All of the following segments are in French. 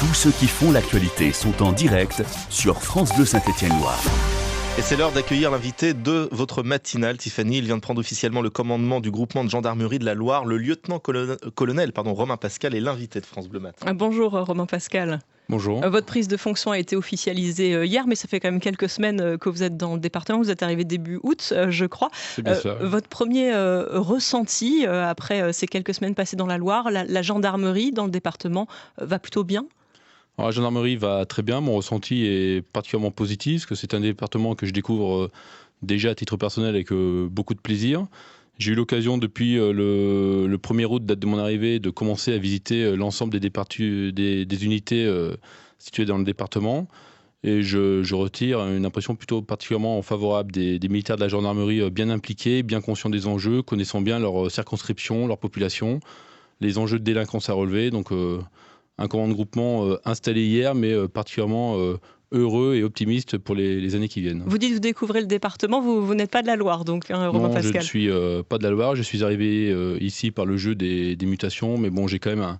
Tous ceux qui font l'actualité sont en direct sur France Bleu Saint-Étienne-Loire. Et c'est l'heure d'accueillir l'invité de votre matinale, Tiffany. Il vient de prendre officiellement le commandement du groupement de gendarmerie de la Loire. Le lieutenant-colonel Romain Pascal est l'invité de France Bleu Matin. Bonjour Romain Pascal. Bonjour. Votre prise de fonction a été officialisée hier, mais ça fait quand même quelques semaines que vous êtes dans le département. Vous êtes arrivé début août, je crois. C'est bien ça. Votre premier ressenti après ces quelques semaines passées dans la Loire, la gendarmerie dans le département va plutôt bien ? Alors, la gendarmerie va très bien. Mon ressenti est particulièrement positif, parce que c'est un département que je découvre déjà à titre personnel avec beaucoup de plaisir. J'ai eu l'occasion depuis le 1er août, date de mon arrivée, de commencer à visiter l'ensemble des unités situées dans le département. Et je retire une impression plutôt particulièrement favorable des militaires de la gendarmerie bien impliqués, bien conscients des enjeux, connaissant bien leur circonscription, leur population, les enjeux de délinquance à relever. Donc un commandement de groupement installé hier, mais particulièrement heureux et optimiste pour les années qui viennent. Vous dites que vous découvrez le département, vous n'êtes pas de la Loire, donc Romain Pascal. Non, je ne suis pas de la Loire. Je suis arrivé ici par le jeu des mutations, mais bon, j'ai quand même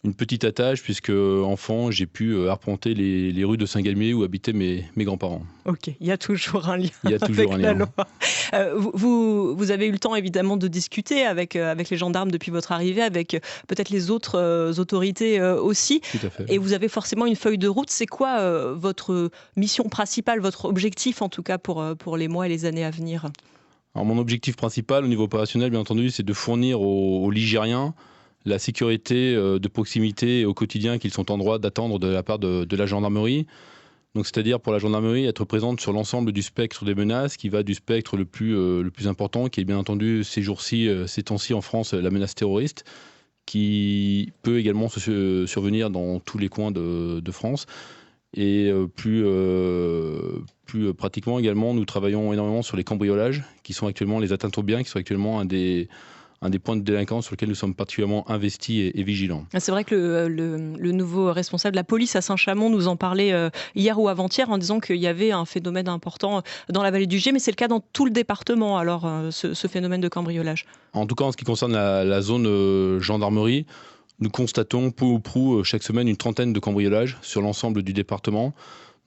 une petite attache, puisque enfant, j'ai pu arpenter les rues de Saint-Galmier où habitaient mes grands-parents. Ok, il y a toujours un lien avec la Loire. Vous avez eu le temps évidemment de discuter avec les gendarmes depuis votre arrivée, avec peut-être les autres autorités aussi. Tout à fait. Et vous avez forcément une feuille de route. C'est quoi votre mission principale, votre objectif en tout cas pour les mois et les années à venir ? Alors, mon objectif principal au niveau opérationnel, bien entendu, c'est de fournir aux Ligériens la sécurité de proximité au quotidien qu'ils sont en droit d'attendre de la part de la gendarmerie. Donc, c'est-à-dire pour la gendarmerie être présente sur l'ensemble du spectre des menaces, qui va du spectre le plus important, qui est bien entendu ces temps-ci en France, la menace terroriste, qui peut également survenir dans tous les coins de France. Et plus pratiquement également, nous travaillons énormément sur les cambriolages, qui sont actuellement les atteintes aux biens, qui sont actuellement un des points de délinquance sur lesquels nous sommes particulièrement investis et vigilants. C'est vrai que le nouveau responsable de la police à Saint-Chamond nous en parlait hier ou avant-hier en disant qu'il y avait un phénomène important dans la vallée du Gier, mais c'est le cas dans tout le département, alors ce phénomène de cambriolage. En tout cas, en ce qui concerne la zone gendarmerie, nous constatons peu ou prou chaque semaine une trentaine de cambriolages sur l'ensemble du département,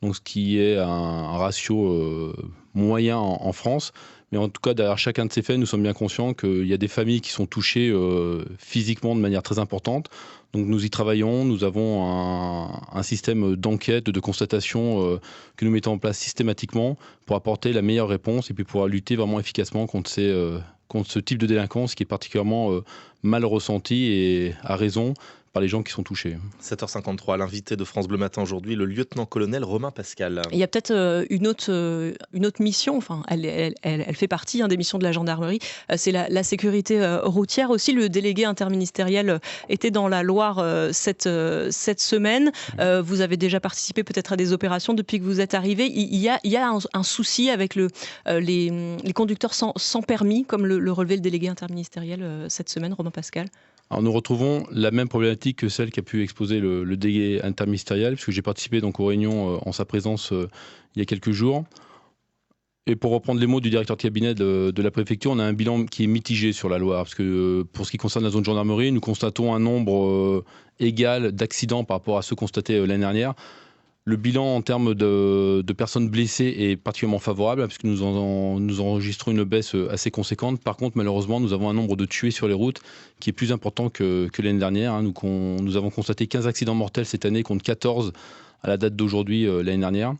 donc ce qui est un ratio moyen en France. Mais en tout cas, derrière chacun de ces faits, nous sommes bien conscients qu'il y a des familles qui sont touchées physiquement de manière très importante. Donc nous y travaillons, nous avons un système d'enquête, de constatation que nous mettons en place systématiquement pour apporter la meilleure réponse et puis pouvoir lutter vraiment efficacement contre ce type de délinquance qui est particulièrement mal ressenti et à raison par les gens qui sont touchés. 7h53, l'invité de France Bleu Matin aujourd'hui, le lieutenant-colonel Romain Pascal. Il y a peut-être une autre mission, enfin, elle fait partie des missions de la gendarmerie, c'est la sécurité routière aussi. Le délégué interministériel était dans la Loire cette semaine. Vous avez déjà participé peut-être à des opérations depuis que vous êtes arrivé. Il y a un souci avec les conducteurs sans permis, comme le relevait le délégué interministériel cette semaine, Romain Pascal. Alors nous retrouvons la même problématique que celle qu'a pu exposer le délégué interministériel, puisque j'ai participé donc aux réunions en sa présence il y a quelques jours. Et pour reprendre les mots du directeur de cabinet de la préfecture, on a un bilan qui est mitigé sur la Loire, parce que pour ce qui concerne la zone gendarmerie, nous constatons un nombre égal d'accidents par rapport à ceux constatés l'année dernière. Le bilan en termes de personnes blessées est particulièrement favorable, puisque nous enregistrons une baisse assez conséquente. Par contre, malheureusement, nous avons un nombre de tués sur les routes qui est plus important que l'année dernière. Nous avons constaté 15 accidents mortels cette année contre 14 à la date d'aujourd'hui l'année dernière.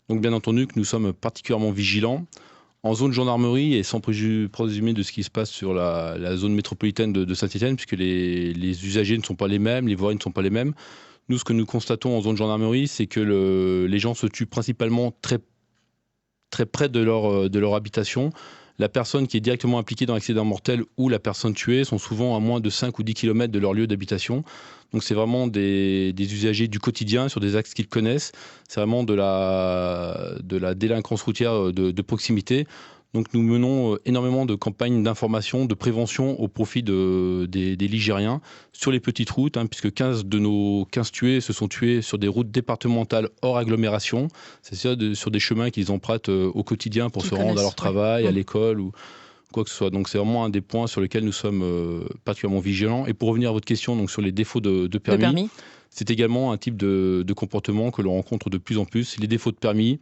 Donc bien entendu que nous sommes particulièrement vigilants. En zone gendarmerie, et sans présumer de ce qui se passe sur la zone métropolitaine de Saint-Étienne, puisque les usagers ne sont pas les mêmes, les voiries ne sont pas les mêmes. Nous, ce que nous constatons en zone gendarmerie, c'est que les gens se tuent principalement très, très près de leur habitation. La personne qui est directement impliquée dans l'accident mortel ou la personne tuée sont souvent à moins de 5 ou 10 km de leur lieu d'habitation. Donc c'est vraiment des usagers du quotidien sur des axes qu'ils connaissent. C'est vraiment de la délinquance routière de proximité. Donc nous menons énormément de campagnes d'information, de prévention au profit des Ligériens sur les petites routes, puisque 15 de nos 15 tués se sont tués sur des routes départementales hors agglomération, c'est-à-dire sur des chemins qu'ils empruntent au quotidien pour se rendre à leur travail, à l'école ou quoi que ce soit. Donc c'est vraiment un des points sur lesquels nous sommes particulièrement vigilants. Et pour revenir à votre question donc, sur les défauts de permis, C'est également un type de comportement que l'on rencontre de plus en plus. Les défauts de permis,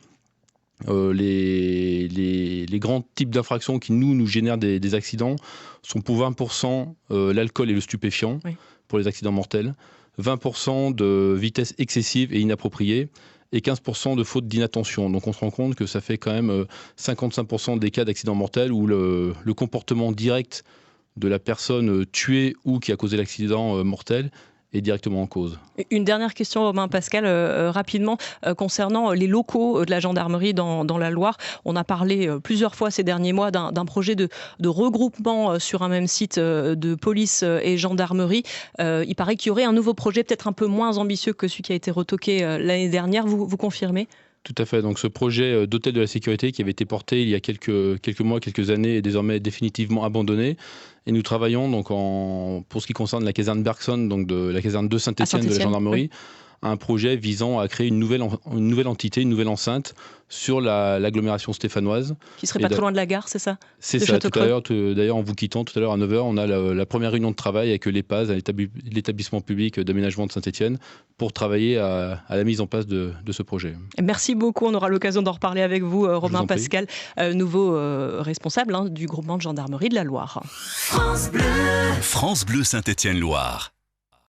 les grands types d'infractions qui nous génèrent des accidents sont pour 20% l'alcool et le stupéfiant, oui, pour les accidents mortels, 20% de vitesse excessive et inappropriée, et 15% de faute d'inattention. Donc on se rend compte que ça fait quand même 55% des cas d'accidents mortels où le comportement direct de la personne tuée ou qui a causé l'accident mortel est directement en cause. Une dernière question, Romain Pascal, rapidement, concernant les locaux de la gendarmerie dans la Loire. On a parlé plusieurs fois ces derniers mois d'un projet de regroupement sur un même site de police et gendarmerie. Il paraît qu'il y aurait un nouveau projet, peut-être un peu moins ambitieux que celui qui a été retoqué l'année dernière. Vous confirmez ? Tout à fait. Donc ce projet d'hôtel de la sécurité qui avait été porté il y a quelques mois, quelques années, est désormais définitivement abandonné. Et nous travaillons donc pour ce qui concerne la caserne Bergson, donc de la caserne de Saint-Étienne de la gendarmerie, oui, un projet visant à créer une nouvelle entité, une nouvelle enceinte sur l'agglomération stéphanoise. Qui serait pas trop loin de la gare, c'est ça ? C'est ça. D'ailleurs, en vous quittant tout à l'heure à 9h, on a la première réunion de travail avec l'EPAS, l'établissement public d'aménagement de Saint-Étienne, pour travailler à la mise en place de ce projet. Merci beaucoup. On aura l'occasion d'en reparler avec vous, Romain Pascal, nouveau responsable du groupement de gendarmerie de la Loire. France Bleu Saint-Étienne-Loire.